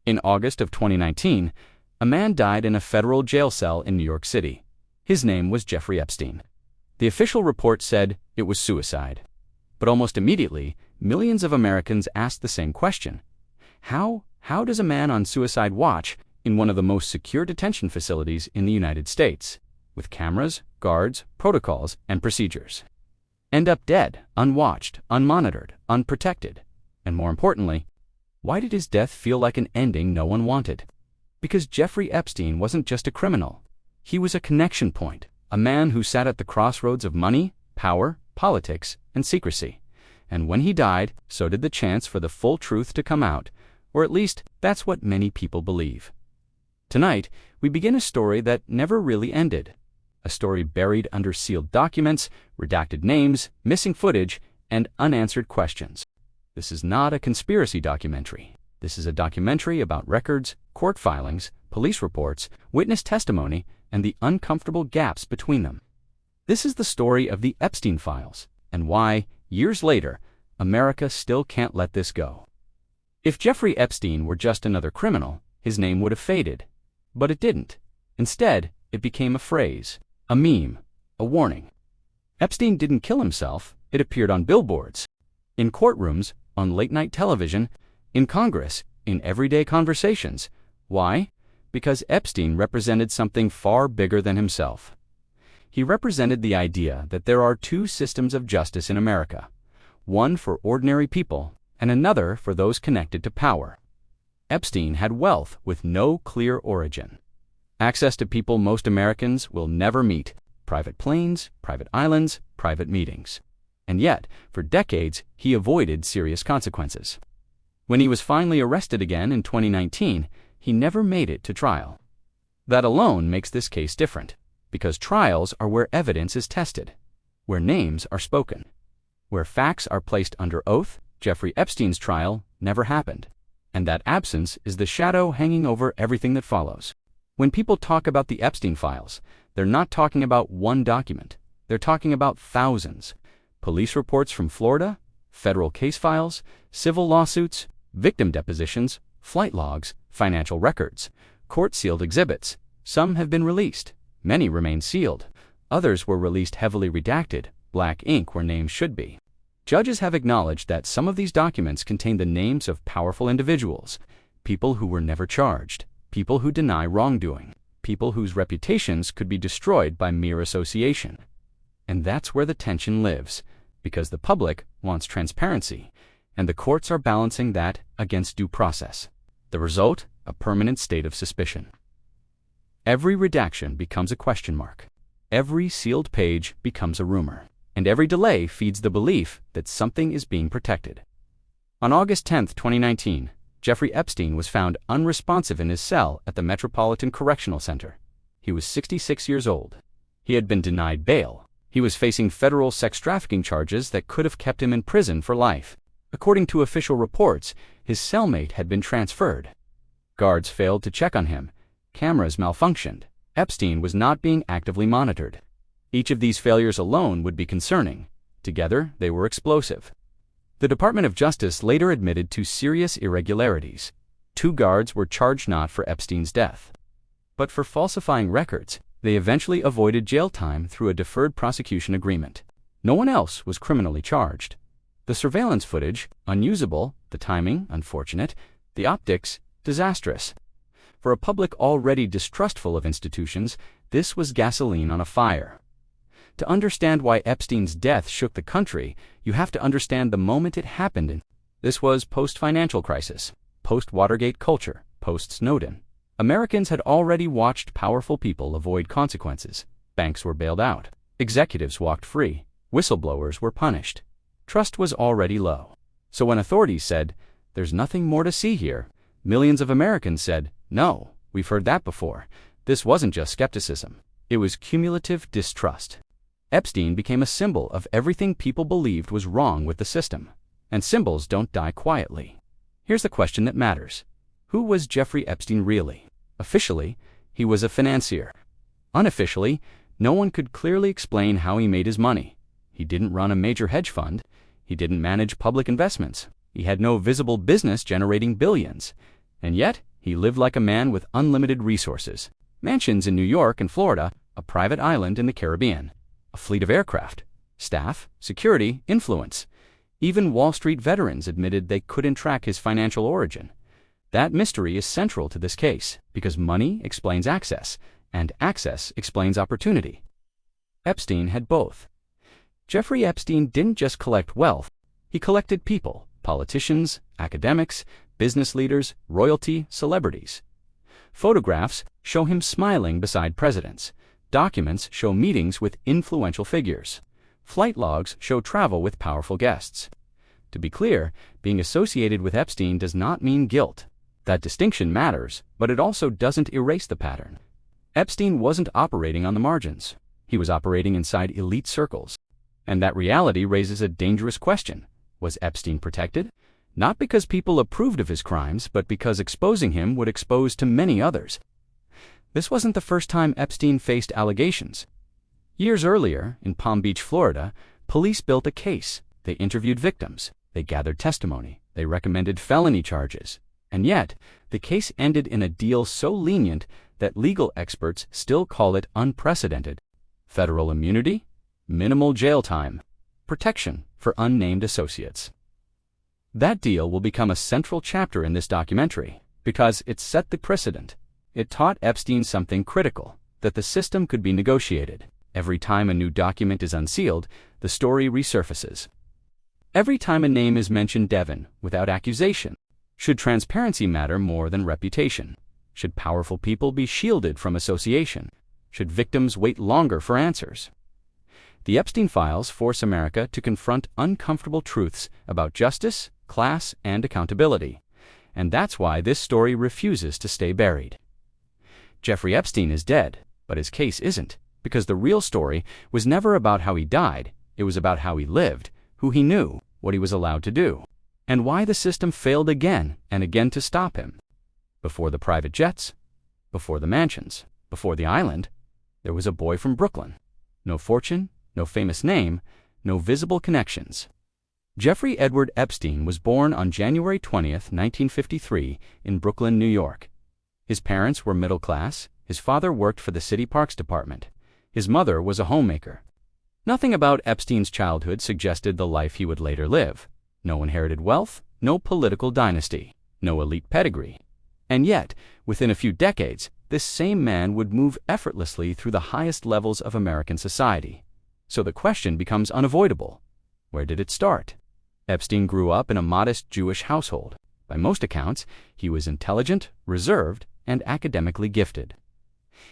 In August of 2019, a man died in a federal jail cell in New York City. His name was Jeffrey Epstein. The official report said it was suicide. But almost immediately, millions of Americans asked the same question. How does a man on suicide watch in one of the most secure detention facilities in the United States, with cameras, guards, protocols, and procedures, end up dead, unwatched, unmonitored, unprotected? And more importantly, why did his death feel like an ending no one wanted? Because Jeffrey Epstein wasn't just a criminal. He was a connection point, a man who sat at the crossroads of money, power, politics, and secrecy. And when he died, so did the chance for the full truth to come out, or at least that's what many people believe. Tonight, we begin a story that never really ended. A story buried under sealed documents, redacted names, missing footage, and unanswered questions. This is not a conspiracy documentary. This is a documentary about records, court filings, police reports, witness testimony, and the uncomfortable gaps between them. This is the story of the Epstein Files, and why, years later, America still can't let this go. If Jeffrey Epstein were just another criminal, his name would have faded. But it didn't. Instead, it became a phrase, a meme, a warning. Epstein didn't kill himself. It appeared on billboards, in courtrooms, on late-night television, in Congress, in everyday conversations. Why? Because Epstein represented something far bigger than himself. He represented the idea that there are two systems of justice in America, one for ordinary people and another for those connected to power. Epstein had wealth with no clear origin, access to people most Americans will never meet, private planes, private islands, private meetings. And yet, for decades, he avoided serious consequences. When he was finally arrested again in 2019, he never made it to trial. That alone makes this case different, because trials are where evidence is tested, where names are spoken, where facts are placed under oath. Jeffrey Epstein's trial never happened, and that absence is the shadow hanging over everything that follows. When people talk about the Epstein Files, they're not talking about one document. They're talking about thousands. Police reports from Florida, federal case files, civil lawsuits, victim depositions, flight logs, financial records, court-sealed exhibits. Some have been released. Many remain sealed. Others were released heavily redacted, black ink where names should be. Judges have acknowledged that some of these documents contain the names of powerful individuals, people who were never charged, people who deny wrongdoing, people whose reputations could be destroyed by mere association. And that's where the tension lives, because the public wants transparency, and the courts are balancing that against due process. The result, a permanent state of suspicion. Every redaction becomes a question mark. Every sealed page becomes a rumor. And every delay feeds the belief that something is being protected. On August 10, 2019, Jeffrey Epstein was found unresponsive in his cell at the Metropolitan Correctional Center. He was 66 years old. He had been denied bail. He was facing federal sex trafficking charges that could have kept him in prison for life. According to official reports, his cellmate had been transferred. Guards failed to check on him. Cameras malfunctioned. Epstein was not being actively monitored. Each of these failures alone would be concerning. Together, they were explosive. The Department of Justice later admitted to serious irregularities. 2 guards were charged not for Epstein's death, but for falsifying records. They eventually avoided jail time through a deferred prosecution agreement. No one else was criminally charged. The surveillance footage, unusable, the timing, unfortunate, the optics, disastrous. For a public already distrustful of institutions, this was gasoline on a fire. To understand why Epstein's death shook the country, you have to understand the moment it happened. This was post-financial crisis, post-Watergate culture, post-Snowden. Americans had already watched powerful people avoid consequences. Banks were bailed out. Executives walked free. Whistleblowers were punished. Trust was already low. So when authorities said, "There's nothing more to see here," millions of Americans said, "No, we've heard that before." This wasn't just skepticism. It was cumulative distrust. Epstein became a symbol of everything people believed was wrong with the system. And symbols don't die quietly. Here's the question that matters. Who was Jeffrey Epstein really? Officially, he was a financier. Unofficially, no one could clearly explain how he made his money. He didn't run a major hedge fund. He didn't manage public investments. He had no visible business generating billions. And yet, He lived like a man with unlimited resources. Mansions in New York and Florida, a private island in the Caribbean, a fleet of aircraft, staff, security, influence. Even Wall Street veterans admitted they couldn't track his financial origin. That mystery is central to this case, because money explains access, and access explains opportunity. Epstein had both. Jeffrey Epstein didn't just collect wealth, he collected people, politicians, academics, business leaders, royalty, celebrities. Photographs show him smiling beside presidents. Documents show meetings with influential figures. Flight logs show travel with powerful guests. To be clear, being associated with Epstein does not mean guilt. That distinction matters, but it also doesn't erase the pattern. Epstein wasn't operating on the margins. He was operating inside elite circles. And that reality raises a dangerous question. Was Epstein protected? Not because people approved of his crimes, but because exposing him would expose to many others. This wasn't the first time Epstein faced allegations. Years earlier, in Palm Beach, Florida, police built a case. They interviewed victims. They gathered testimony. They recommended felony charges. And yet, the case ended in a deal so lenient that legal experts still call it unprecedented. Federal immunity, minimal jail time, protection for unnamed associates. That deal will become a central chapter in this documentary because it set the precedent. It taught Epstein something critical, that the system could be negotiated. Every time a new document is unsealed, the story resurfaces. Every time a name is mentioned, Devon, without accusation. Should transparency matter more than reputation? Should powerful people be shielded from association? Should victims wait longer for answers? The Epstein Files force America to confront uncomfortable truths about justice, class, and accountability. And that's why this story refuses to stay buried. Jeffrey Epstein is dead, but his case isn't, because the real story was never about how he died. It was about how he lived, who he knew, what he was allowed to do, and why the system failed again and again to stop him. Before the private jets, before the mansions, before the island, there was a boy from Brooklyn. No fortune, no famous name, no visible connections. Jeffrey Edward Epstein was born on January 20th, 1953, in Brooklyn, New York. His parents were middle class. His father worked for the city parks department. His mother was a homemaker. Nothing about Epstein's childhood suggested the life he would later live. No inherited wealth, no political dynasty, no elite pedigree. And yet, within a few decades, this same man would move effortlessly through the highest levels of American society. So the question becomes unavoidable. Where did it start? Epstein grew up in a modest Jewish household. By most accounts, he was intelligent, reserved, and academically gifted.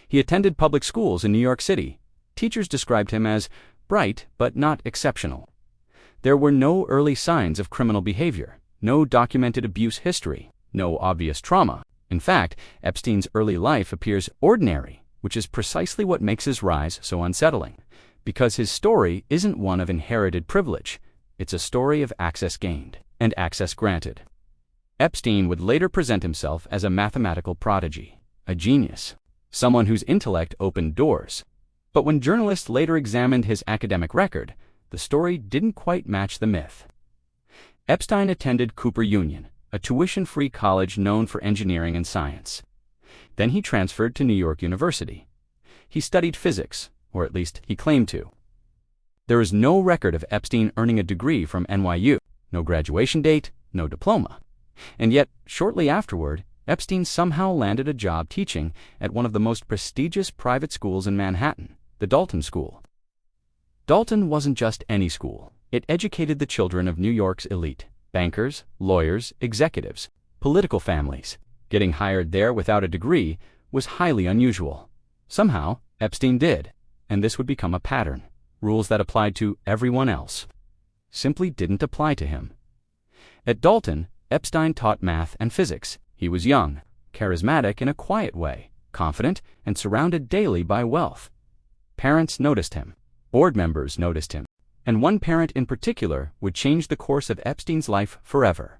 He attended public schools in New York City. Teachers described him as bright but not exceptional. There were no early signs of criminal behavior, no documented abuse history, no obvious trauma. In fact, Epstein's early life appears ordinary, which is precisely what makes his rise so unsettling. Because his story isn't one of inherited privilege, it's a story of access gained and access granted. Epstein would later present himself as a mathematical prodigy, a genius, someone whose intellect opened doors. But when journalists later examined his academic record, the story didn't quite match the myth. Epstein attended Cooper Union, a tuition-free college known for engineering and science. Then he transferred to New York University. He studied physics, or at least he claimed to. There is no record of Epstein earning a degree from NYU, no graduation date, no diploma. And yet, shortly afterward, Epstein somehow landed a job teaching at one of the most prestigious private schools in Manhattan, the Dalton School. Dalton wasn't just any school. It educated the children of New York's elite: bankers, lawyers, executives, political families. Getting hired there without a degree was highly unusual. Somehow, Epstein did, and this would become a pattern. Rules that applied to everyone else simply didn't apply to him. At Dalton, Epstein taught math and physics. He was young, charismatic in a quiet way, confident, and surrounded daily by wealth. Parents noticed him. Board members noticed him. And one parent in particular would change the course of Epstein's life forever.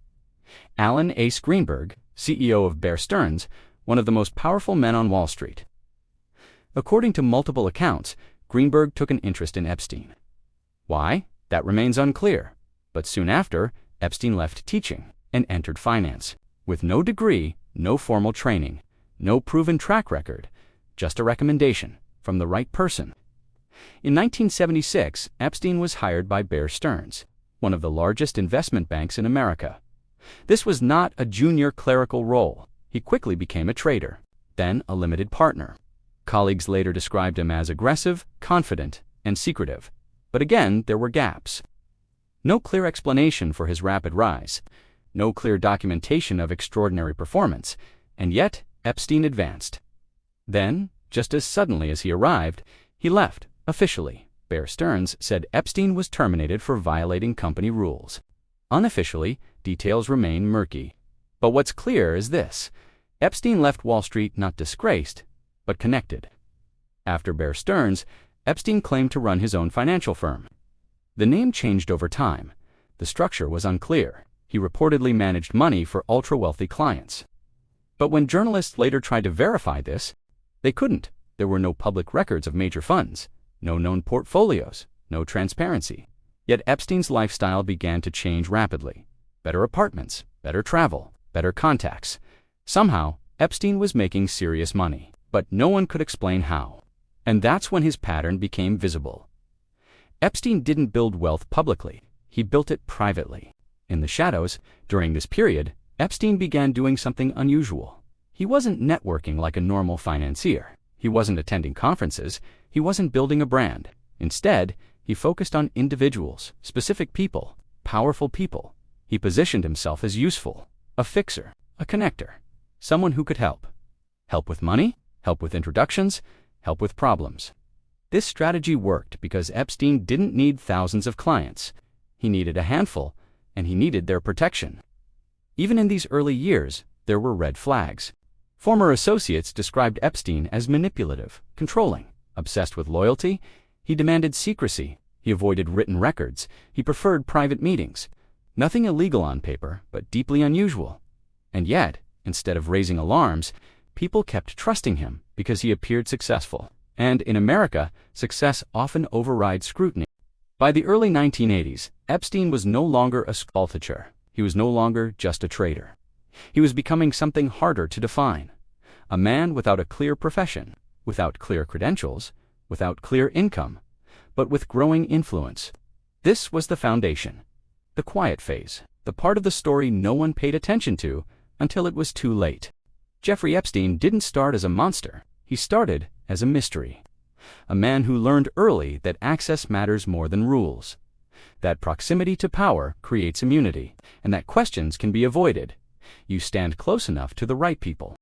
Alan Ace Greenberg, CEO of Bear Stearns, one of the most powerful men on Wall Street. According to multiple accounts, Greenberg took an interest in Epstein. Why? That remains unclear. But soon after, Epstein left teaching and entered finance. With no degree, no formal training, no proven track record, just a recommendation from the right person. In 1976, Epstein was hired by Bear Stearns, one of the largest investment banks in America. This was not a junior clerical role. He quickly became a trader, then a limited partner. Colleagues later described him as aggressive, confident, and secretive. But again, there were gaps. No clear explanation for his rapid rise, no clear documentation of extraordinary performance, and yet Epstein advanced. Then, just as suddenly as he arrived, he left, officially. Bear Stearns said Epstein was terminated for violating company rules. Unofficially, details remain murky. But what's clear is this: Epstein left Wall Street not disgraced, but connected. After Bear Stearns, Epstein claimed to run his own financial firm. The name changed over time. The structure was unclear. He reportedly managed money for ultra-wealthy clients. But when journalists later tried to verify this, they couldn't. There were no public records of major funds, no known portfolios, no transparency. Yet Epstein's lifestyle began to change rapidly. Better apartments, better travel, better contacts. Somehow, Epstein was making serious money, but no one could explain how. And that's when his pattern became visible. Epstein didn't build wealth publicly. He built it privately. In the shadows, during this period, Epstein began doing something unusual. He wasn't networking like a normal financier. He wasn't attending conferences. He wasn't building a brand. Instead, he focused on individuals, specific people, powerful people. He positioned himself as useful, a fixer, a connector, someone who could help. Help with money, help with introductions, help with problems. This strategy worked because Epstein didn't need thousands of clients. He needed a handful, and he needed their protection. Even in these early years, there were red flags. Former associates described Epstein as manipulative, controlling, obsessed with loyalty. He demanded secrecy. He avoided written records. He preferred private meetings. Nothing illegal on paper, but deeply unusual. And yet, instead of raising alarms, people kept trusting him because he appeared successful. And in America, success often overrides scrutiny. By the early 1980s, Epstein was no longer a sculptor. He was no longer just a trader. He was becoming something harder to define. A man without a clear profession, without clear credentials, without clear income, but with growing influence. This was the foundation. The quiet phase, the part of the story no one paid attention to until it was too late. Jeffrey Epstein didn't start as a monster. He started as a mystery. A man who learned early that access matters more than rules, that proximity to power creates immunity, and that questions can be avoided. You stand close enough to the right people.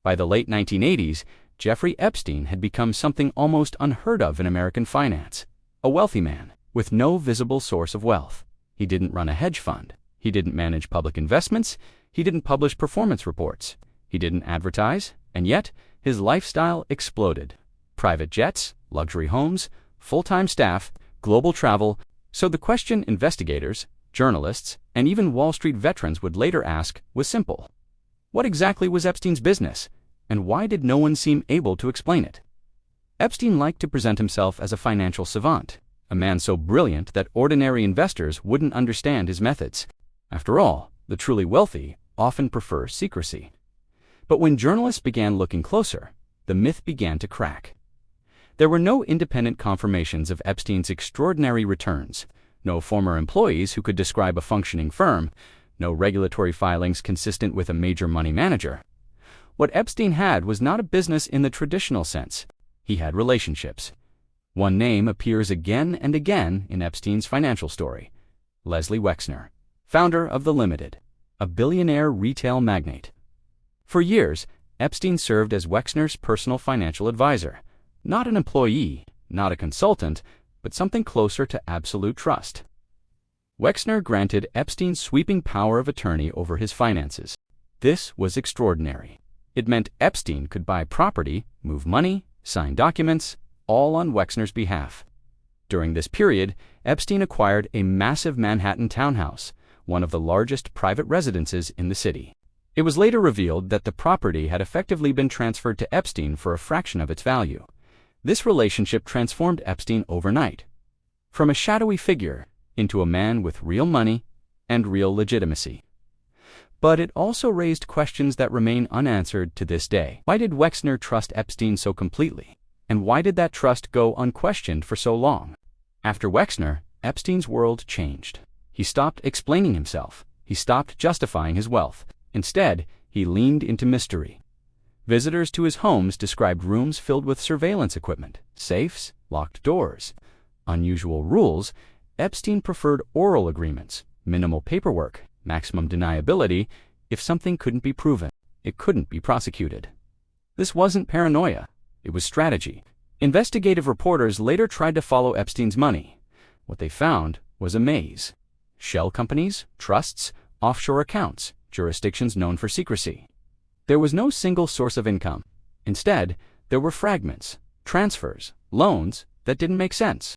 By the late 1980s, Jeffrey Epstein had become something almost unheard of in American finance. A wealthy man with no visible source of wealth. He didn't run a hedge fund. He didn't manage public investments. He didn't publish performance reports. He didn't advertise, and yet his lifestyle exploded. Private jets, luxury homes, full-time staff, global travel. So the question investigators, journalists, and even Wall Street veterans would later ask was simple. What exactly was Epstein's business, and why did no one seem able to explain it? Epstein liked to present himself as a financial savant, a man so brilliant that ordinary investors wouldn't understand his methods. After all, the truly wealthy often prefer secrecy. But when journalists began looking closer, the myth began to crack. There were no independent confirmations of Epstein's extraordinary returns, no former employees who could describe a functioning firm, no regulatory filings consistent with a major money manager. What Epstein had was not a business in the traditional sense. He had relationships. One name appears again and again in Epstein's financial story: Leslie Wexner, founder of The Limited, a billionaire retail magnate. For years, Epstein served as Wexner's personal financial advisor, not an employee, not a consultant, but something closer to absolute trust. Wexner granted Epstein sweeping power of attorney over his finances. This was extraordinary. It meant Epstein could buy property, move money, sign documents, all on Wexner's behalf. During this period, Epstein acquired a massive Manhattan townhouse, one of the largest private residences in the city. It was later revealed that the property had effectively been transferred to Epstein for a fraction of its value. This relationship transformed Epstein overnight, from a shadowy figure into a man with real money and real legitimacy. But it also raised questions that remain unanswered to this day. Why did Wexner trust Epstein so completely? And why did that trust go unquestioned for so long? After Wexner, Epstein's world changed. He stopped explaining himself. He stopped justifying his wealth. Instead, he leaned into mystery. Visitors to his homes described rooms filled with surveillance equipment, safes, locked doors. Unusual rules. Epstein preferred oral agreements, minimal paperwork, maximum deniability. If something couldn't be proven, it couldn't be prosecuted. This wasn't paranoia. It was strategy. Investigative reporters later tried to follow Epstein's money. What they found was a maze. Shell companies, trusts, offshore accounts, jurisdictions known for secrecy. There was no single source of income. Instead, there were fragments, transfers, loans that didn't make sense.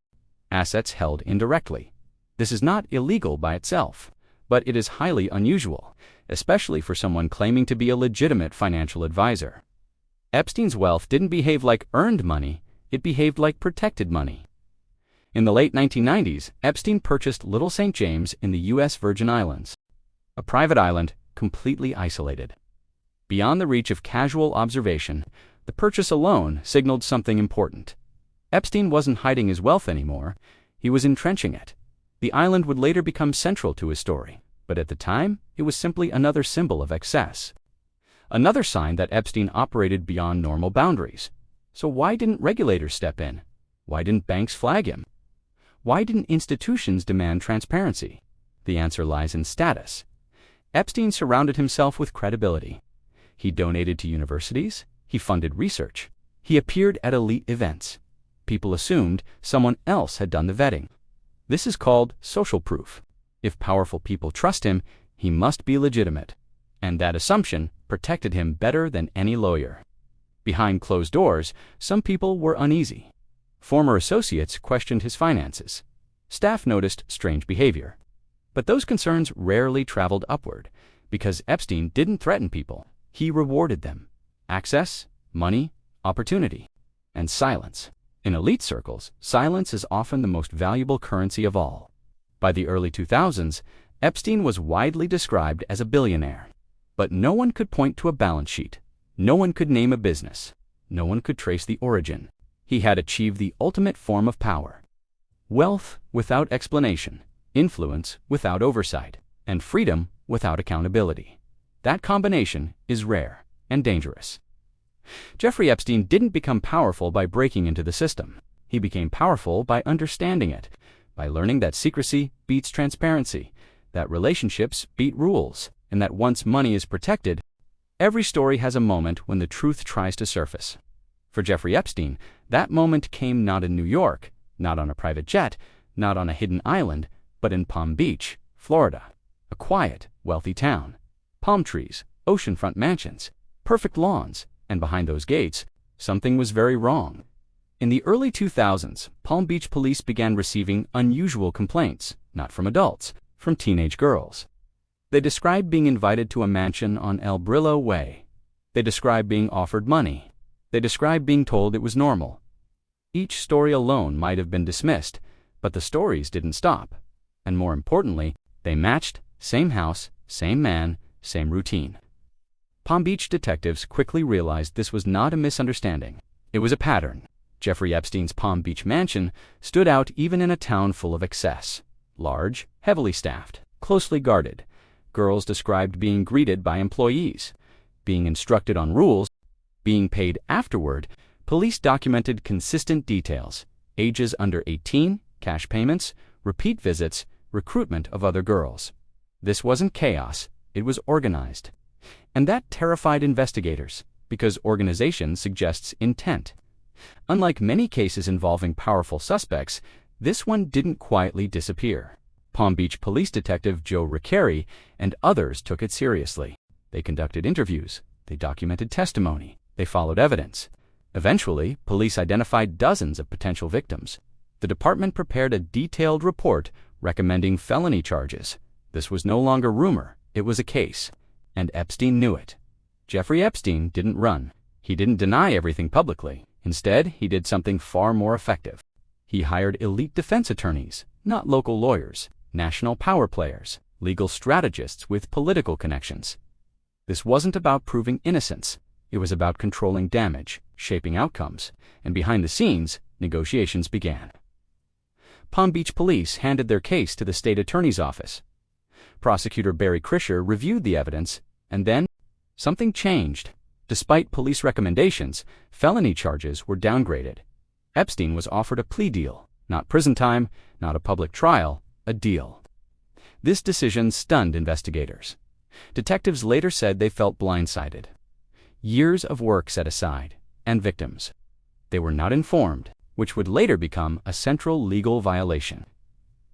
Assets held indirectly. This is not illegal by itself, but it is highly unusual, especially for someone claiming to be a legitimate financial advisor. Epstein's wealth didn't behave like earned money, it behaved like protected money. In the late 1990s, Epstein purchased Little St. James in the U.S. Virgin Islands, a private island completely isolated. Beyond the reach of casual observation, the purchase alone signaled something important. Epstein wasn't hiding his wealth anymore, he was entrenching it. The island would later become central to his story, but at the time, it was simply another symbol of excess. Another sign that Epstein operated beyond normal boundaries. So why didn't regulators step in? Why didn't banks flag him? Why didn't institutions demand transparency? The answer lies in status. Epstein surrounded himself with credibility. He donated to universities, he funded research, he appeared at elite events. People assumed someone else had done the vetting. This is called social proof. If powerful people trust him, he must be legitimate. And that assumption protected him better than any lawyer. Behind closed doors, some people were uneasy. Former associates questioned his finances. Staff noticed strange behavior. But those concerns rarely traveled upward, because Epstein didn't threaten people. He rewarded them. Access, money, opportunity, and silence. In elite circles, silence is often the most valuable currency of all. By the early 2000s, Epstein was widely described as a billionaire. But no one could point to a balance sheet. No one could name a business. No one could trace the origin. He had achieved the ultimate form of power. Wealth without explanation, influence without oversight, and freedom without accountability. That combination is rare and dangerous. Jeffrey Epstein didn't become powerful by breaking into the system. He became powerful by understanding it, by learning that secrecy beats transparency, that relationships beat rules, and that once money is protected, every story has a moment when the truth tries to surface. For Jeffrey Epstein, that moment came not in New York, not on a private jet, not on a hidden island, but in Palm Beach, Florida, a quiet, wealthy town. Palm trees, oceanfront mansions, perfect lawns, and behind those gates, something was very wrong. In the early 2000s, Palm Beach police began receiving unusual complaints, not from adults, from teenage girls. They described being invited to a mansion on El Brillo Way. They described being offered money. They described being told it was normal. Each story alone might have been dismissed, but the stories didn't stop. And more importantly, they matched, same house, same man, same routine. Palm Beach detectives quickly realized this was not a misunderstanding. It was a pattern. Jeffrey Epstein's Palm Beach mansion stood out even in a town full of excess. Large, heavily staffed, closely guarded. Girls described being greeted by employees, being instructed on rules, being paid afterward. Police documented consistent details: ages under 18, cash payments, repeat visits, recruitment of other girls. This wasn't chaos, it was organized. And that terrified investigators, because organization suggests intent. Unlike many cases involving powerful suspects, this one didn't quietly disappear. Palm Beach police detective Joe Ricceri and others took it seriously. They conducted interviews, they documented testimony, they followed evidence. Eventually, police identified dozens of potential victims. The department prepared a detailed report recommending felony charges. This was no longer rumor, it was a case. And Epstein knew it. Jeffrey Epstein didn't run. He didn't deny everything publicly. Instead, he did something far more effective. He hired elite defense attorneys, not local lawyers, national power players. legal strategists with political connections. This wasn't about proving innocence. It was about controlling damage, shaping outcomes, and behind the scenes, negotiations began. Palm Beach police handed their case to the state attorney's office. Prosecutor Barry Krischer reviewed the evidence, and then something changed. Despite police recommendations, felony charges were downgraded. Epstein was offered a plea deal, not prison time, not a public trial, a deal. This decision stunned investigators. Detectives later said they felt blindsided. Years of work set aside, and victims. They were not informed, which would later become a central legal violation.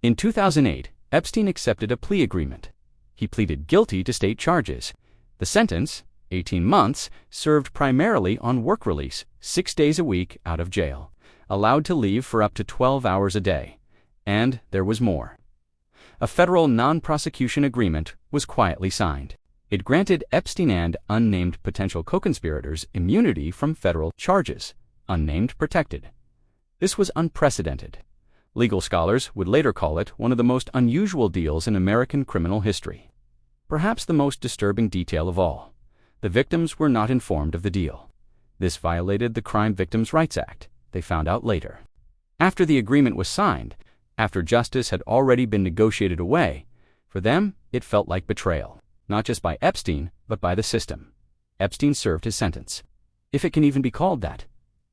In 2008, Epstein accepted a plea agreement. He pleaded guilty to state charges. The sentence, 18 months, served primarily on work release, 6 days a week out of jail, allowed to leave for up to 12 hours a day. And there was more. A federal non-prosecution agreement was quietly signed. It granted Epstein and unnamed potential co-conspirators immunity from federal charges, unnamed protected. This was unprecedented. Legal scholars would later call it one of the most unusual deals in American criminal history. Perhaps the most disturbing detail of all: the victims were not informed of the deal. This violated the Crime Victims' Rights Act, they found out later. After the agreement was signed, after justice had already been negotiated away, for them it felt like betrayal, not just by Epstein, but by the system. Epstein served his sentence, if it can even be called that.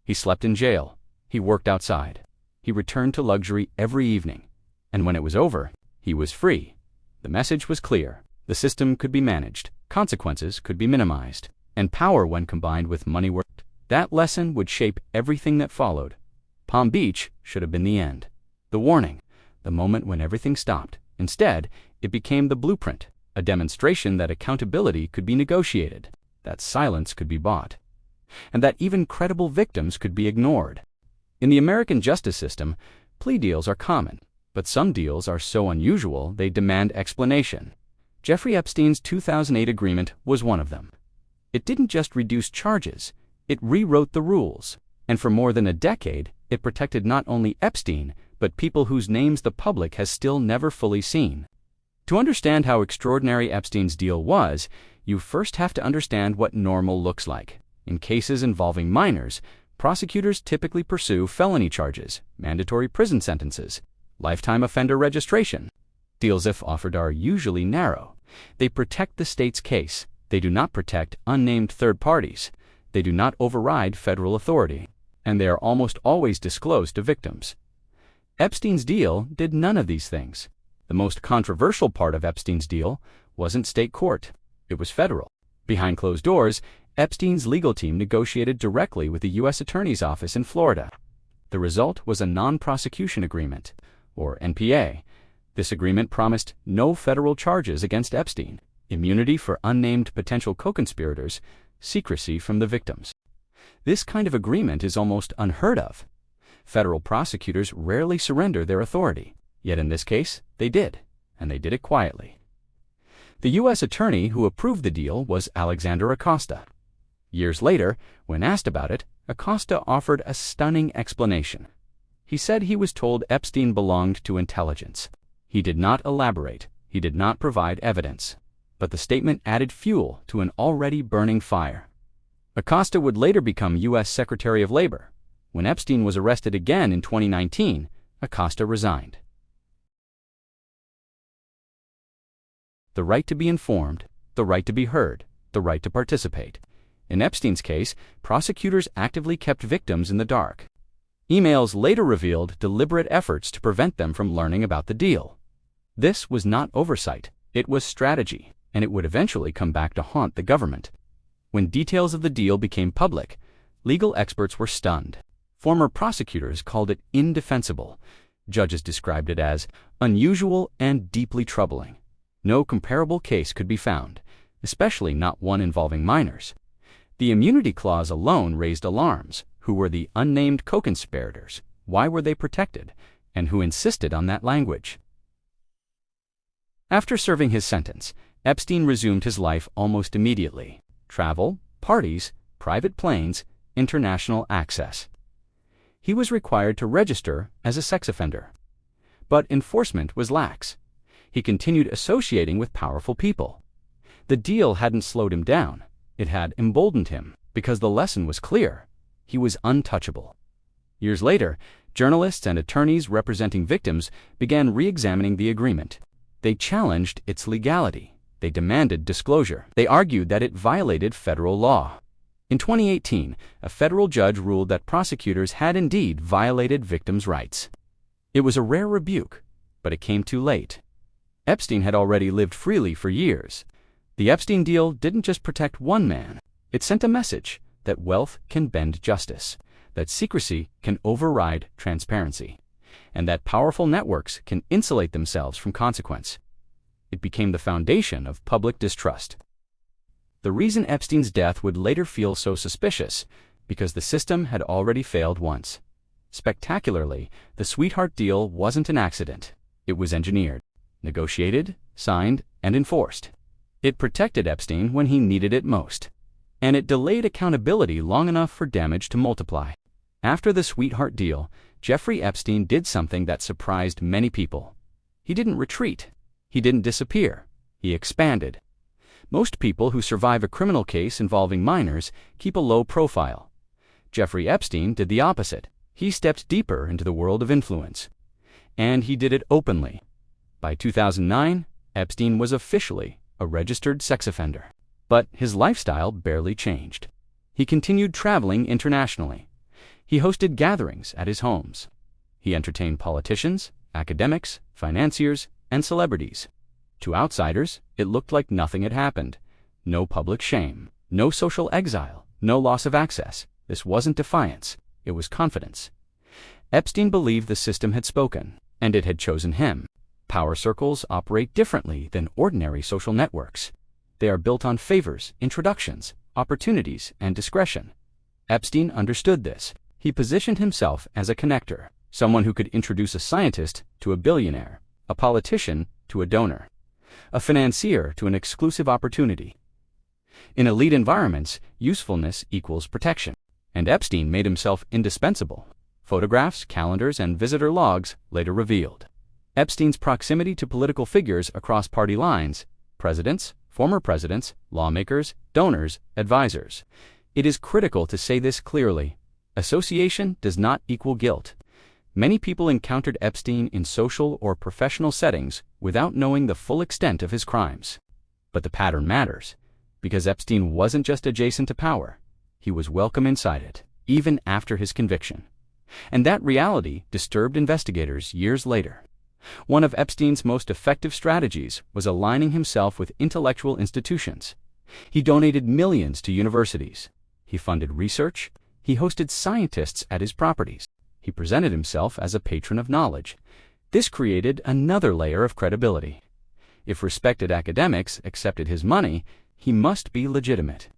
He slept in jail. He worked outside. He returned to luxury every evening. And when it was over, he was free. The message was clear. The system could be managed, consequences could be minimized, and power, when combined with money, worked. That lesson would shape everything that followed. Palm Beach should have been the end, the warning, the moment when everything stopped. Instead, it became the blueprint, a demonstration that accountability could be negotiated, that silence could be bought, and that even credible victims could be ignored. In the American justice system, plea deals are common, but some deals are so unusual they demand explanation. Jeffrey Epstein's 2008 agreement was one of them. It didn't just reduce charges, it rewrote the rules, and for more than a decade, it protected not only Epstein, but people whose names the public has still never fully seen. To understand how extraordinary Epstein's deal was, you first have to understand what normal looks like. In cases involving minors, prosecutors typically pursue felony charges, mandatory prison sentences, lifetime offender registration. Deals, if offered, are usually narrow. They protect the state's case. They do not protect unnamed third parties. They do not override federal authority. And they are almost always disclosed to victims. Epstein's deal did none of these things. The most controversial part of Epstein's deal wasn't state court. It was federal. Behind closed doors, Epstein's legal team negotiated directly with the U.S. Attorney's Office in Florida. The result was a non-prosecution agreement, or NPA. This agreement promised no federal charges against Epstein, immunity for unnamed potential co-conspirators, secrecy from the victims. This kind of agreement is almost unheard of. Federal prosecutors rarely surrender their authority, yet in this case, they did, and they did it quietly. The U.S. attorney who approved the deal was Alexander Acosta. Years later, when asked about it, Acosta offered a stunning explanation. He said he was told Epstein belonged to intelligence. He did not elaborate. He did not provide evidence. But the statement added fuel to an already burning fire. Acosta would later become U.S. Secretary of Labor. When Epstein was arrested again in 2019, Acosta resigned. The right to be informed, the right to be heard, the right to participate. In Epstein's case, prosecutors actively kept victims in the dark. Emails later revealed deliberate efforts to prevent them from learning about the deal. This was not oversight, it was strategy, and it would eventually come back to haunt the government. When details of the deal became public, legal experts were stunned. Former prosecutors called it indefensible. Judges described it as unusual and deeply troubling. No comparable case could be found, especially not one involving minors. The immunity clause alone raised alarms. Who were the unnamed co-conspirators? Why were they protected? And who insisted on that language? After serving his sentence, Epstein resumed his life almost immediately. Travel, parties, private planes, international access. He was required to register as a sex offender. But enforcement was lax. He continued associating with powerful people. The deal hadn't slowed him down. It had emboldened him, because the lesson was clear. He was untouchable. Years later, journalists and attorneys representing victims began re-examining the agreement. They challenged its legality. They demanded disclosure. They argued that it violated federal law. In 2018, a federal judge ruled that prosecutors had indeed violated victims' rights. It was a rare rebuke, but it came too late. Epstein had already lived freely for years. The Epstein deal didn't just protect one man. It sent a message that wealth can bend justice, that secrecy can override transparency, and that powerful networks can insulate themselves from consequence. It became the foundation of public distrust. The reason Epstein's death would later feel so suspicious, because the system had already failed once. Spectacularly, the sweetheart deal wasn't an accident. It was engineered, negotiated, signed, and enforced. It protected Epstein when he needed it most. And it delayed accountability long enough for damage to multiply. After the sweetheart deal, Jeffrey Epstein did something that surprised many people. He didn't retreat. He didn't disappear. He expanded. Most people who survive a criminal case involving minors keep a low profile. Jeffrey Epstein did the opposite. He stepped deeper into the world of influence. And he did it openly. By 2009, Epstein was officially a registered sex offender. But his lifestyle barely changed. He continued traveling internationally. He hosted gatherings at his homes. He entertained politicians, academics, financiers, and celebrities. To outsiders, it looked like nothing had happened. No public shame, no social exile, no loss of access. This wasn't defiance, it was confidence. Epstein believed the system had spoken, and it had chosen him. Power circles operate differently than ordinary social networks. They are built on favors, introductions, opportunities, and discretion. Epstein understood this. He positioned himself as a connector, someone who could introduce a scientist to a billionaire, a politician to a donor, a financier to an exclusive opportunity. In elite environments, usefulness equals protection, and Epstein made himself indispensable. Photographs, calendars, and visitor logs later revealed Epstein's proximity to political figures across party lines: presidents, former presidents, lawmakers, donors, advisors. It is critical to say this clearly. Association does not equal guilt. Many people encountered Epstein in social or professional settings without knowing the full extent of his crimes. But the pattern matters, because Epstein wasn't just adjacent to power. He was welcome inside it, even after his conviction. And that reality disturbed investigators years later. One of Epstein's most effective strategies was aligning himself with intellectual institutions. He donated millions to universities. He funded research. He hosted scientists at his properties. He presented himself as a patron of knowledge. This created another layer of credibility. If respected academics accepted his money, he must be legitimate.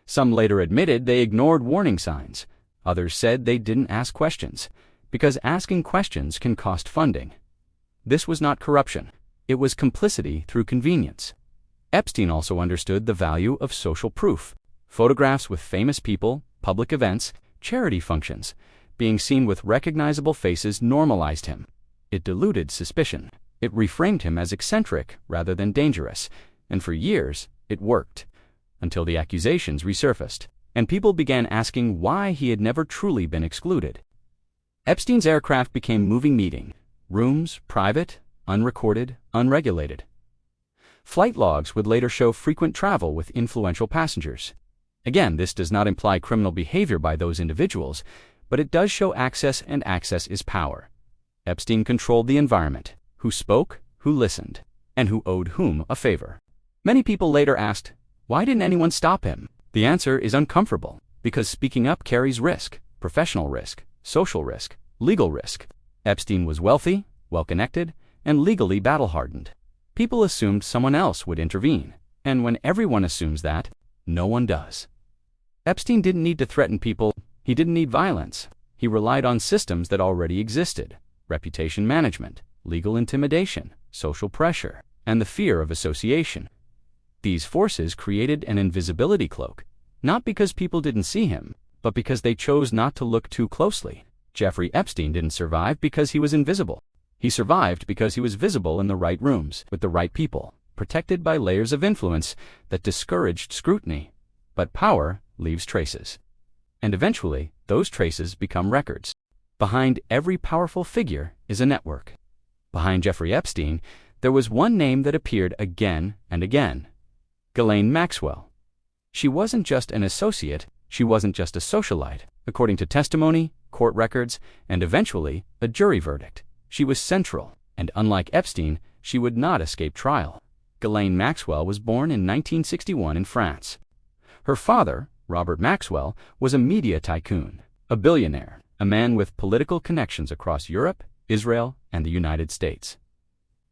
Some later admitted they ignored warning signs. Others said they didn't ask questions, because asking questions can cost funding. This was not corruption. It was complicity through convenience. Epstein also understood the value of social proof. Photographs with famous people, public events, charity functions. Being seen with recognizable faces normalized him. It diluted suspicion. It reframed him as eccentric rather than dangerous. And for years, it worked. Until the accusations resurfaced, and people began asking why he had never truly been excluded. Epstein's aircraft became moving meeting rooms, private, unrecorded, unregulated. Flight logs would later show frequent travel with influential passengers. Again, this does not imply criminal behavior by those individuals, but it does show access, and access is power. Epstein controlled the environment: who spoke, who listened, and who owed whom a favor. Many people later asked, why didn't anyone stop him? The answer is uncomfortable, because speaking up carries risk: professional risk, social risk, legal risk. Epstein was wealthy, well-connected, and legally battle-hardened. People assumed someone else would intervene, and when everyone assumes that, no one does. Epstein didn't need to threaten people. He didn't need violence. He relied on systems that already existed: reputation management, legal intimidation, social pressure, and the fear of association. These forces created an invisibility cloak, not because people didn't see him, but because they chose not to look too closely. Jeffrey Epstein didn't survive because he was invisible. He survived because he was visible in the right rooms, with the right people, protected by layers of influence that discouraged scrutiny. But power leaves traces. And eventually, those traces become records. Behind every powerful figure is a network. Behind Jeffrey Epstein, there was one name that appeared again and again: Ghislaine Maxwell. She wasn't just an associate, she wasn't just a socialite. According to testimony, court records, and eventually a jury verdict, she was central, and unlike Epstein, she would not escape trial. Ghislaine Maxwell was born in 1961 in France. Her father, Robert Maxwell, was a media tycoon, a billionaire, a man with political connections across Europe, Israel, and the United States.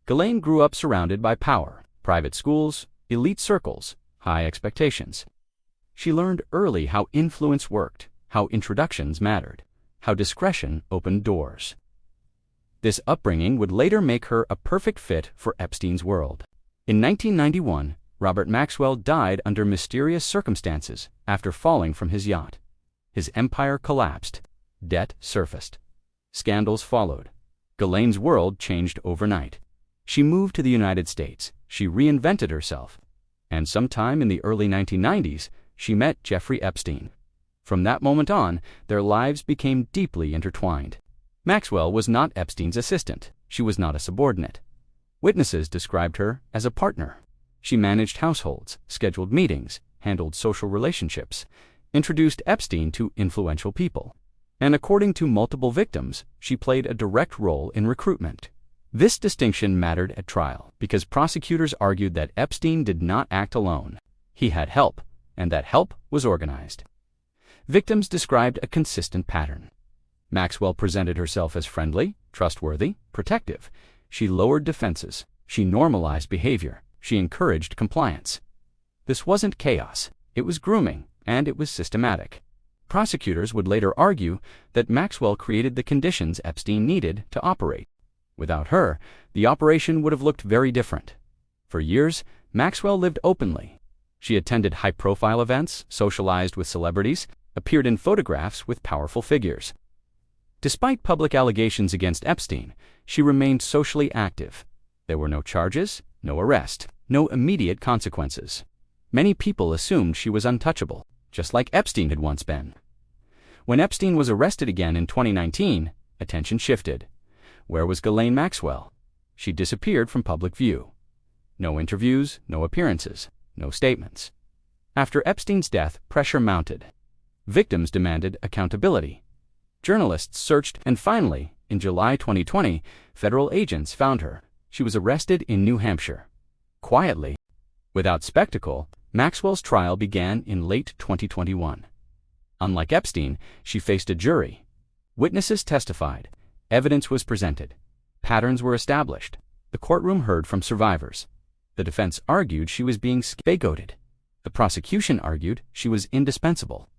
Ghislaine grew up surrounded by power, private schools, elite circles, high expectations. She learned early how influence worked, how introductions mattered, how discretion opened doors. This upbringing would later make her a perfect fit for Epstein's world. In 1991, Robert Maxwell died under mysterious circumstances after falling from his yacht. His empire collapsed. Debt surfaced. Scandals followed. Ghislaine's world changed overnight. She moved to the United States. She reinvented herself. And sometime in the early 1990s, she met Jeffrey Epstein. From that moment on, their lives became deeply intertwined. Maxwell was not Epstein's assistant. She was not a subordinate. Witnesses described her as a partner. She managed households, scheduled meetings, handled social relationships, introduced Epstein to influential people. And according to multiple victims, she played a direct role in recruitment. This distinction mattered at trial because prosecutors argued that Epstein did not act alone. He had help, and that help was organized. Victims described a consistent pattern. Maxwell presented herself as friendly, trustworthy, protective. She lowered defenses. She normalized behavior. She encouraged compliance. This wasn't chaos. It was grooming, and it was systematic. Prosecutors would later argue that Maxwell created the conditions Epstein needed to operate. Without her, the operation would have looked very different. For years, Maxwell lived openly. She attended high-profile events, socialized with celebrities, appeared in photographs with powerful figures. Despite public allegations against Epstein, she remained socially active. There were no charges, no arrest, no immediate consequences. Many people assumed she was untouchable, just like Epstein had once been. When Epstein was arrested again in 2019, attention shifted. Where was Ghislaine Maxwell? She disappeared from public view. No interviews, no appearances, no statements. After Epstein's death, pressure mounted. Victims demanded accountability. Journalists searched, and finally, in July 2020, federal agents found her. She was arrested in New Hampshire. Quietly, without spectacle, Maxwell's trial began in late 2021. Unlike Epstein, she faced a jury. Witnesses testified. Evidence was presented. Patterns were established. The courtroom heard from survivors. The defense argued she was being scapegoated. The prosecution argued she was indispensable.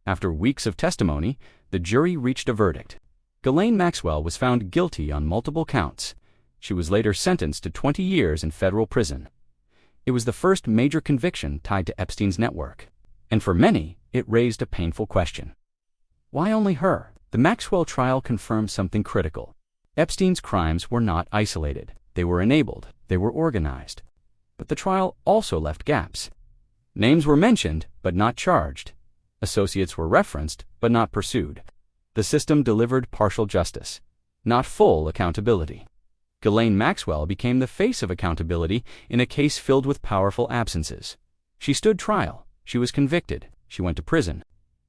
After weeks of testimony, the jury reached a verdict. Ghislaine Maxwell was found guilty on multiple counts. She was later sentenced to 20 years in federal prison. It was the first major conviction tied to Epstein's network. And for many, it raised a painful question. Why only her? The Maxwell trial confirmed something critical. Epstein's crimes were not isolated. They were enabled. They were organized. But the trial also left gaps. Names were mentioned, but not charged. Associates were referenced, but not pursued. The system delivered partial justice, not full accountability. Ghislaine Maxwell became the face of accountability in a case filled with powerful absences. She stood trial. She was convicted. She went to prison.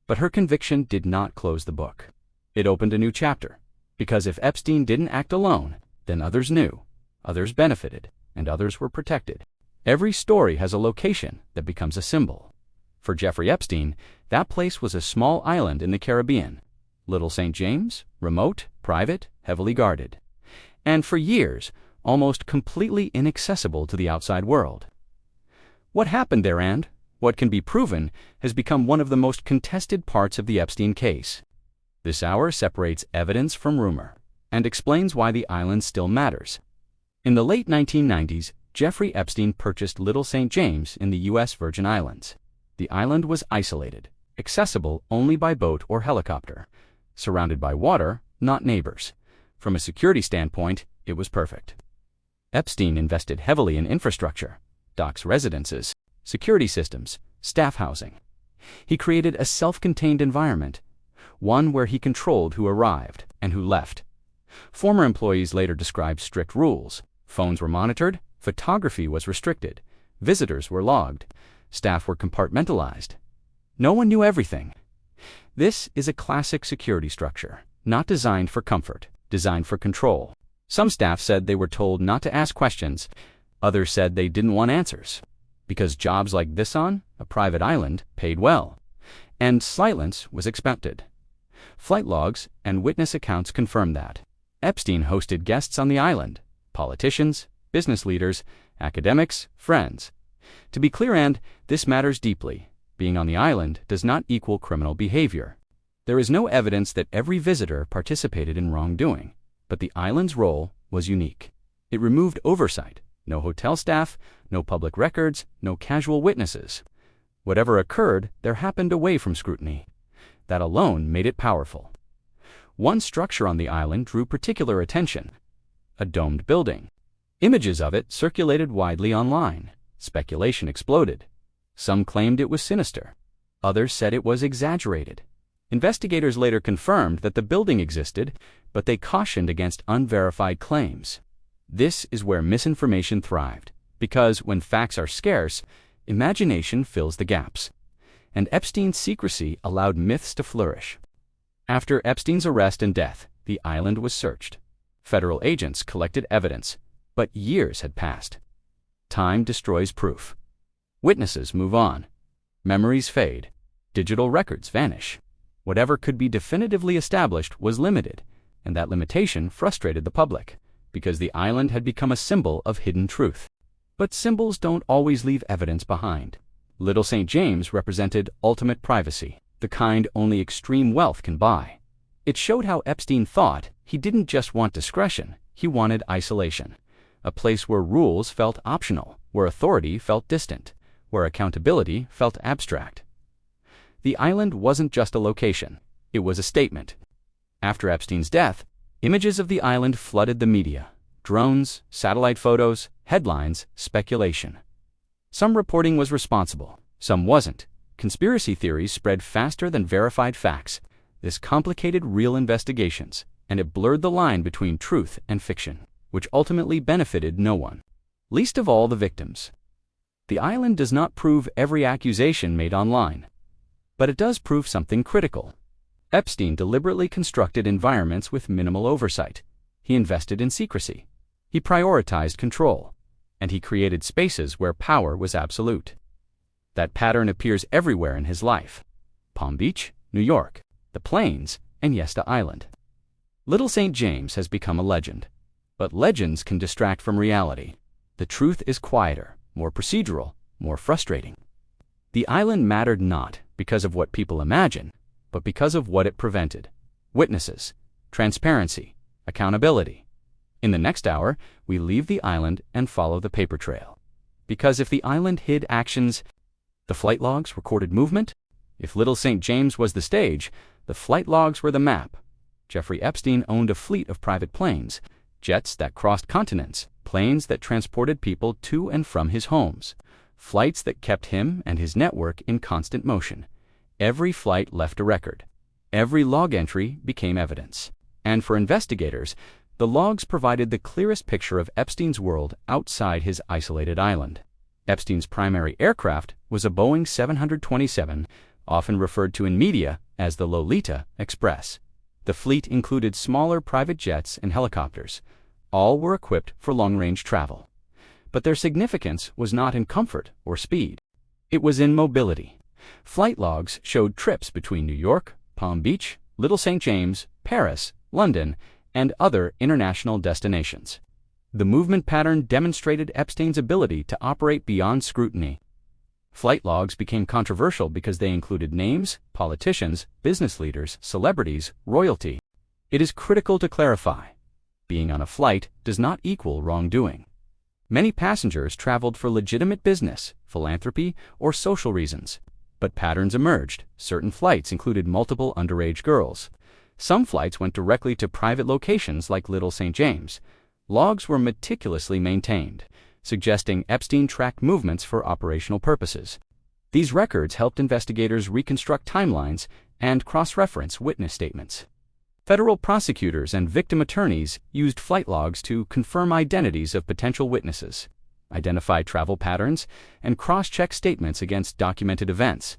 But her conviction did not close the book. It opened a new chapter. Because if Epstein didn't act alone, then others knew, others benefited, and others were protected. Every story has a location that becomes a symbol. For Jeffrey Epstein, that place was a small island in the Caribbean. Little St. James, remote, private, heavily guarded. And for years, almost completely inaccessible to the outside world. What happened there and what can be proven has become one of the most contested parts of the Epstein case. This hour separates evidence from rumor and explains why the island still matters. In the late 1990s, Jeffrey Epstein purchased Little St. James in the U.S. Virgin Islands. The island was isolated, accessible only by boat or helicopter, surrounded by water, not neighbors. From a security standpoint, it was perfect. Epstein invested heavily in infrastructure, docks, residences, security systems, staff housing. He created a self-contained environment, one where he controlled who arrived and who left. Former employees later described strict rules. Phones were monitored, photography was restricted, visitors were logged, staff were compartmentalized. No one knew everything. This is a classic security structure, not designed for comfort, designed for control. Some staff said they were told not to ask questions. Others said they didn't want answers, because jobs like this on a private island paid well, and silence was expected. Flight logs and witness accounts confirmed that. Epstein hosted guests on the island, politicians, business leaders, academics, friends. To be clear, and this matters deeply, being on the island does not equal criminal behavior. There is no evidence that every visitor participated in wrongdoing, but the island's role was unique. It removed oversight. No hotel staff, no public records, no casual witnesses. Whatever occurred, there happened away from scrutiny. That alone made it powerful. One structure on the island drew particular attention: a domed building. Images of it circulated widely online. Speculation exploded. Some claimed it was sinister. Others said it was exaggerated. Investigators later confirmed that the building existed, but they cautioned against unverified claims. This is where misinformation thrived, because when facts are scarce, imagination fills the gaps. And Epstein's secrecy allowed myths to flourish. After Epstein's arrest and death, the island was searched. Federal agents collected evidence, but years had passed. Time destroys proof. Witnesses move on. Memories fade. Digital records vanish. Whatever could be definitively established was limited, and that limitation frustrated the public, because the island had become a symbol of hidden truth. But symbols don't always leave evidence behind. Little St. James represented ultimate privacy, the kind only extreme wealth can buy. It showed how Epstein thought. He didn't just want discretion, he wanted isolation. A place where rules felt optional, where authority felt distant, where accountability felt abstract. The island wasn't just a location, it was a statement. After Epstein's death, images of the island flooded the media. Drones, satellite photos, headlines, speculation. Some reporting was responsible, some wasn't. Conspiracy theories spread faster than verified facts. This complicated real investigations, and it blurred the line between truth and fiction, which ultimately benefited no one, least of all the victims. The island does not prove every accusation made online, but it does prove something critical. Epstein deliberately constructed environments with minimal oversight. He invested in secrecy. He prioritized control, and he created spaces where power was absolute. That pattern appears everywhere in his life: Palm Beach, New York, the Plains, and yes, the island. Little St. James has become a legend, but legends can distract from reality. The truth is quieter, more procedural, more frustrating. The island mattered not because of what people imagine, but because of what it prevented: witnesses, transparency, accountability. In the next hour, we leave the island and follow the paper trail. Because if the island hid actions, the flight logs recorded movement. If Little St. James was the stage, the flight logs were the map. Jeffrey Epstein owned a fleet of private planes, jets that crossed continents, planes that transported people to and from his homes, flights that kept him and his network in constant motion. Every flight left a record. Every log entry became evidence. And for investigators, the logs provided the clearest picture of Epstein's world outside his isolated island. Epstein's primary aircraft was a Boeing 727, often referred to in media as the Lolita Express. The fleet included smaller private jets and helicopters. All were equipped for long-range travel. But their significance was not in comfort or speed. It was in mobility. Flight logs showed trips between New York, Palm Beach, Little St. James, Paris, London, and other international destinations. The movement pattern demonstrated Epstein's ability to operate beyond scrutiny. Flight logs became controversial because they included names, politicians, business leaders, celebrities, royalty. It is critical to clarify: being on a flight does not equal wrongdoing. Many passengers traveled for legitimate business, philanthropy, or social reasons. But patterns emerged. Certain flights included multiple underage girls. Some flights went directly to private locations like Little St. James. Logs were meticulously maintained, suggesting Epstein tracked movements for operational purposes. These records helped investigators reconstruct timelines and cross-reference witness statements. Federal prosecutors and victim attorneys used flight logs to confirm identities of potential witnesses, identify travel patterns, and cross-check statements against documented events.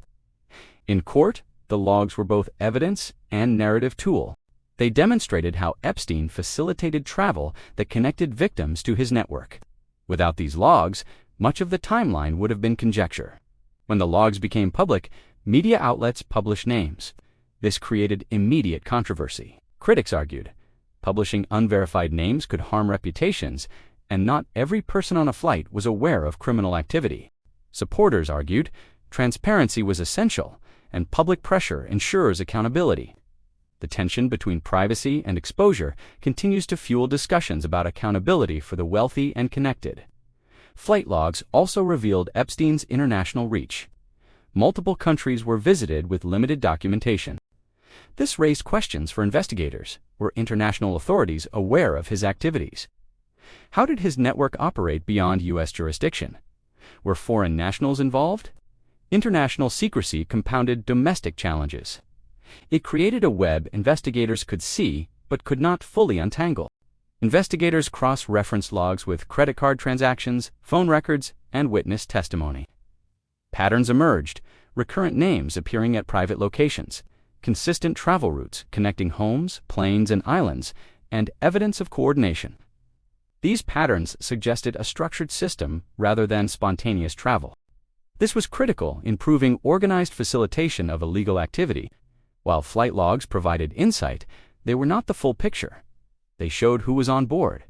In court, the logs were both evidence and narrative tool. They demonstrated how Epstein facilitated travel that connected victims to his network. Without these logs, much of the timeline would have been conjecture. When the logs became public, media outlets published names. This created immediate controversy. Critics argued, publishing unverified names could harm reputations, and not every person on a flight was aware of criminal activity. Supporters argued, transparency was essential, and public pressure ensures accountability. The tension between privacy and exposure continues to fuel discussions about accountability for the wealthy and connected. Flight logs also revealed Epstein's international reach. Multiple countries were visited with limited documentation. This raised questions for investigators. Were international authorities aware of his activities? How did his network operate beyond U.S. jurisdiction? Were foreign nationals involved? International secrecy compounded domestic challenges. It created a web investigators could see but could not fully untangle. Investigators cross-referenced logs with credit card transactions, phone records, and witness testimony. Patterns emerged, recurrent names appearing at private locations, consistent travel routes connecting homes, planes, and islands, and evidence of coordination. These patterns suggested a structured system rather than spontaneous travel. This was critical in proving organized facilitation of illegal activity. While flight logs provided insight, they were not the full picture. They showed who was on board.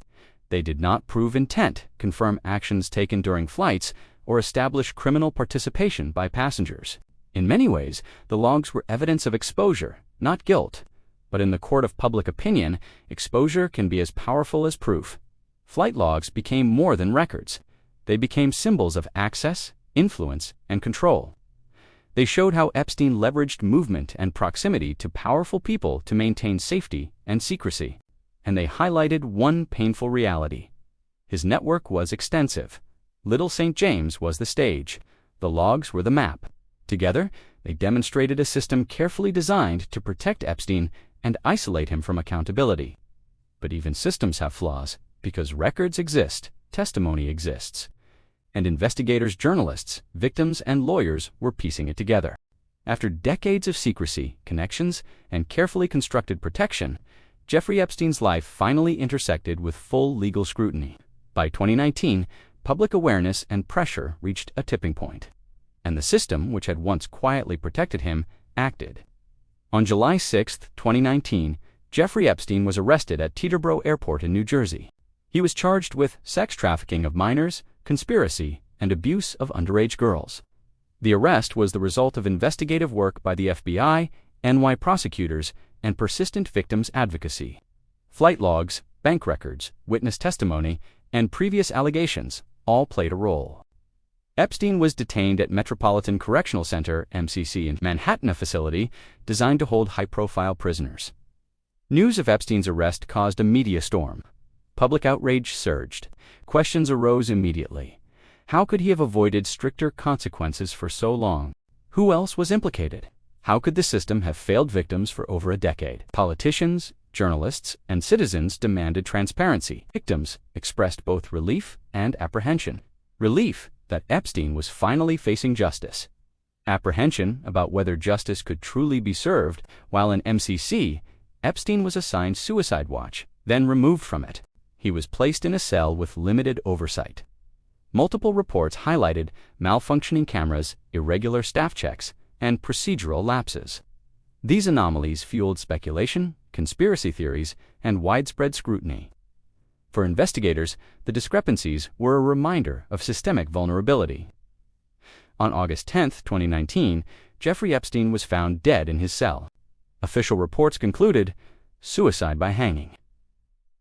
They did not prove intent, confirm actions taken during flights, or establish criminal participation by passengers. In many ways, the logs were evidence of exposure, not guilt. But in the court of public opinion, exposure can be as powerful as proof. Flight logs became more than records. They became symbols of access, influence, and control. They showed how Epstein leveraged movement and proximity to powerful people to maintain safety and secrecy. And they highlighted one painful reality. His network was extensive. Little St. James was the stage. The logs were the map. Together, they demonstrated a system carefully designed to protect Epstein and isolate him from accountability. But even systems have flaws, because records exist, testimony exists. And investigators, journalists, victims, and lawyers were piecing it together. After decades of secrecy, connections, and carefully constructed protection, Jeffrey Epstein's life finally intersected with full legal scrutiny. By 2019, public awareness and pressure reached a tipping point. And the system, which had once quietly protected him, acted. On July 6, 2019, Jeffrey Epstein was arrested at Teterboro Airport in New Jersey. He was charged with sex trafficking of minors, conspiracy, and abuse of underage girls. The arrest was the result of investigative work by the FBI, NY prosecutors, and persistent victims advocacy. Flight logs, bank records, witness testimony, and previous allegations all played a role. Epstein was detained at Metropolitan Correctional Center, MCC, in Manhattan, a facility designed to hold high-profile prisoners. News of Epstein's arrest caused a media storm. Public outrage surged. Questions arose immediately. How could he have avoided stricter consequences for so long? Who else was implicated? How could the system have failed victims for over a decade? Politicians, journalists, and citizens demanded transparency. Victims expressed both relief and apprehension. Relief that Epstein was finally facing justice. Apprehension about whether justice could truly be served. While in MCC, Epstein was assigned suicide watch, then removed from it. He was placed in a cell with limited oversight. Multiple reports highlighted malfunctioning cameras, irregular staff checks, and procedural lapses. These anomalies fueled speculation, conspiracy theories, and widespread scrutiny. For investigators, the discrepancies were a reminder of systemic vulnerability. On August 10, 2019, Jeffrey Epstein was found dead in his cell. Official reports concluded suicide by hanging.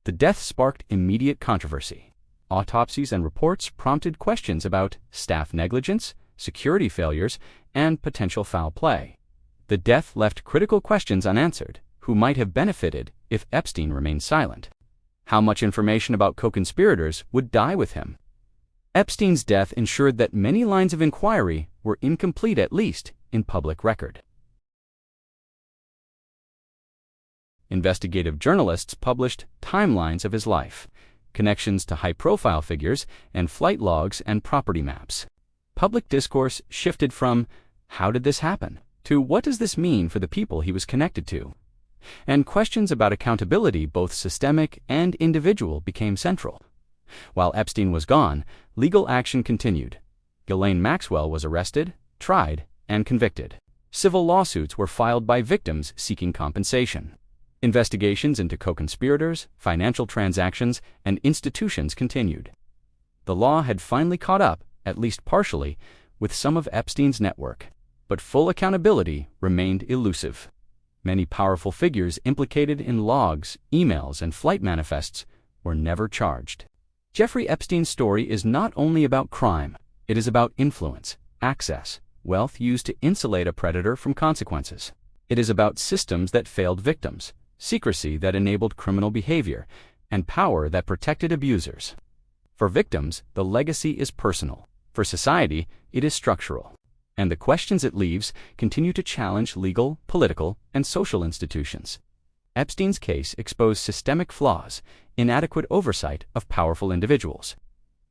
The death sparked immediate controversy. Autopsies and reports prompted questions about staff negligence, security failures, and potential foul play. The death left critical questions unanswered. Who might have benefited if Epstein remained silent? How much information about co-conspirators would die with him? Epstein's death ensured that many lines of inquiry were incomplete, at least in public record. Investigative journalists published timelines of his life, connections to high-profile figures, and flight logs and property maps. Public discourse shifted from, "How did this happen?" to "What does this mean for the people he was connected to?" And questions about accountability, both systemic and individual, became central. While Epstein was gone, legal action continued. Ghislaine Maxwell was arrested, tried, and convicted. Civil lawsuits were filed by victims seeking compensation. Investigations into co-conspirators, financial transactions, and institutions continued. The law had finally caught up, at least partially, with some of Epstein's network, but full accountability remained elusive. Many powerful figures implicated in logs, emails, and flight manifests were never charged. Jeffrey Epstein's story is not only about crime, it is about influence, access, wealth used to insulate a predator from consequences. It is about systems that failed victims, secrecy that enabled criminal behavior, and power that protected abusers. For victims, the legacy is personal. For society, it is structural. And the questions it leaves continue to challenge legal, political, and social institutions. Epstein's case exposed systemic flaws, inadequate oversight of powerful individuals,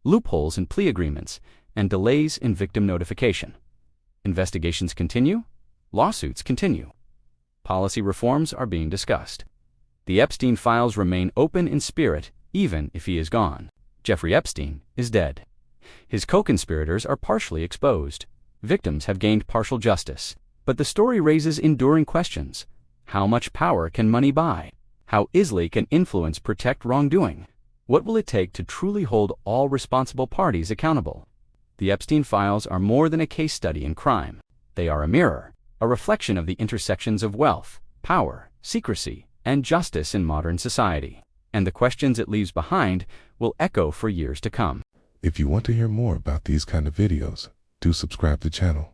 loopholes in plea agreements, and delays in victim notification. Investigations continue, lawsuits continue. Policy reforms are being discussed. The Epstein Files remain open in spirit, even if he is gone. Jeffrey Epstein is dead. His co-conspirators are partially exposed. Victims have gained partial justice. But the story raises enduring questions. How much power can money buy? How easily can influence protect wrongdoing? What will it take to truly hold all responsible parties accountable? The Epstein Files are more than a case study in crime. They are a mirror, a reflection of the intersections of wealth, power, secrecy, and justice in modern society. And the questions it leaves behind will echo for years to come. If you want to hear more about these kind of videos, do subscribe to the channel.